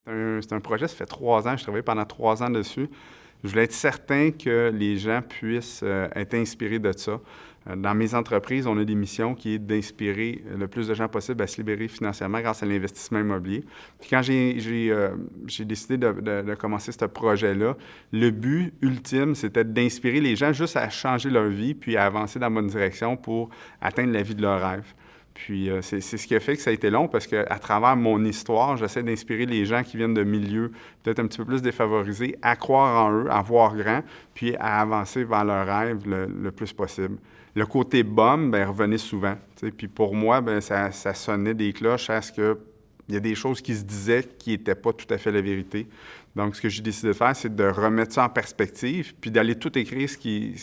C'est un projet, ça fait 3 ans, je travaillé pendant 3 ans dessus. Je voulais être certain que les gens puissent être inspirés de ça. Dans mes entreprises, on a des missions qui est d'inspirer le plus de gens possible à se libérer financièrement grâce à l'investissement immobilier. Puis quand j'ai décidé de commencer ce projet-là, le but ultime, c'était d'inspirer les gens juste à changer leur vie puis à avancer dans la bonne direction pour atteindre la vie de leurs rêves. Puis c'est ce qui a fait que ça a été long parce qu'à travers mon histoire, j'essaie d'inspirer les gens qui viennent de milieux peut-être un petit peu plus défavorisés à croire en eux, à voir grand, puis à avancer vers leurs rêves le plus possible. Le côté bum, bien, revenait souvent. Puis pour moi, bien, ça sonnait des cloches à ce que il y a des choses qui se disaient qui n'étaient pas tout à fait la vérité. Donc, ce que j'ai décidé de faire, c'est de remettre ça en perspective, puis d'aller tout écrire ce qui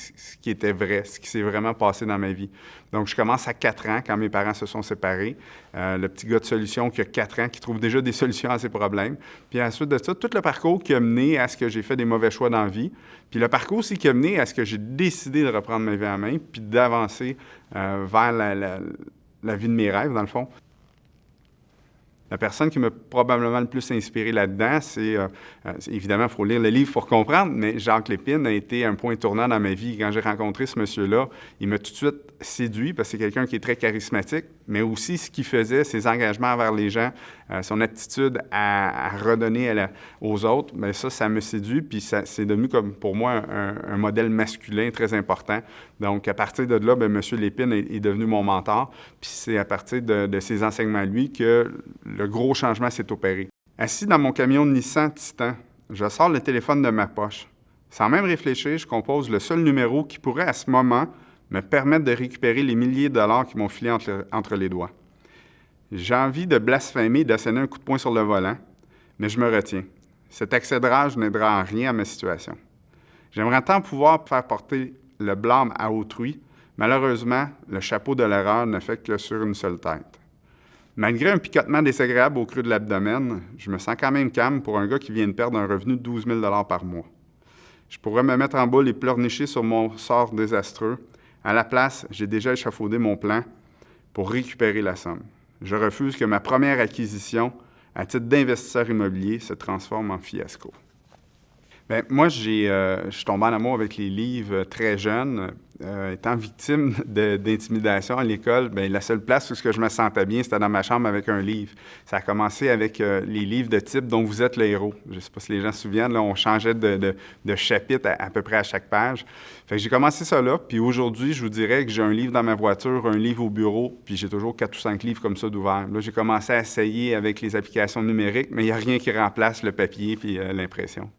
était vrai, ce qui s'est vraiment passé dans ma vie. Donc, je commence à 4 ans, quand mes parents se sont séparés. Le petit gars de solution qui a 4 ans, qui trouve déjà des solutions à ses problèmes. Puis ensuite de ça, tout le parcours qui a mené à ce que j'ai fait des mauvais choix dans la vie. Puis le parcours aussi qui a mené à ce que j'ai décidé de reprendre ma vie en main, puis d'avancer vers la vie de mes rêves, dans le fond. La personne qui m'a probablement le plus inspiré là-dedans, c'est évidemment, il faut lire le livre pour comprendre, mais Jacques Lépine a été un point tournant dans ma vie. Quand j'ai rencontré ce monsieur-là, il m'a tout de suite séduit parce que c'est quelqu'un qui est très charismatique, mais aussi ce qu'il faisait, ses engagements envers les gens, son aptitude à redonner aux autres, bien ça me séduit, puis c'est devenu comme pour moi un modèle masculin très important. Donc, à partir de là, bien, M. Lépine est devenu mon mentor, puis c'est à partir de ses enseignements à lui que le gros changement s'est opéré. Assis dans mon camion de Nissan Titan, je sors le téléphone de ma poche. Sans même réfléchir, je compose le seul numéro qui pourrait à ce moment me permettre de récupérer les milliers de dollars qui m'ont filé entre les doigts. J'ai envie de blasphémer et d'asséner un coup de poing sur le volant, mais je me retiens. Cet accès de rage n'aidera en rien à ma situation. J'aimerais tant pouvoir faire porter le blâme à autrui. Malheureusement, le chapeau de l'erreur ne fait que sur une seule tête. Malgré un picotement désagréable au creux de l'abdomen, je me sens quand même calme pour un gars qui vient de perdre un revenu de 12 000 $ par mois. Je pourrais me mettre en boule et pleurnicher sur mon sort désastreux. À la place, j'ai déjà échafaudé mon plan pour récupérer la somme. Je refuse que ma première acquisition, à titre d'investisseur immobilier, se transforme en fiasco. Bien, moi, je suis tombé en amour avec les livres très jeune. Étant victime d'intimidation à l'école, bien, la seule place où je me sentais bien, c'était dans ma chambre avec un livre. Ça a commencé avec les livres de type dont vous êtes le héros. Je ne sais pas si les gens se souviennent, là, on changeait de chapitre à peu près à chaque page. Fait que j'ai commencé ça là, puis aujourd'hui, je vous dirais que j'ai un livre dans ma voiture, un livre au bureau, puis j'ai toujours 4 ou 5 livres comme ça d'ouverts. Là, j'ai commencé à essayer avec les applications numériques, mais il n'y a rien qui remplace le papier puis l'impression.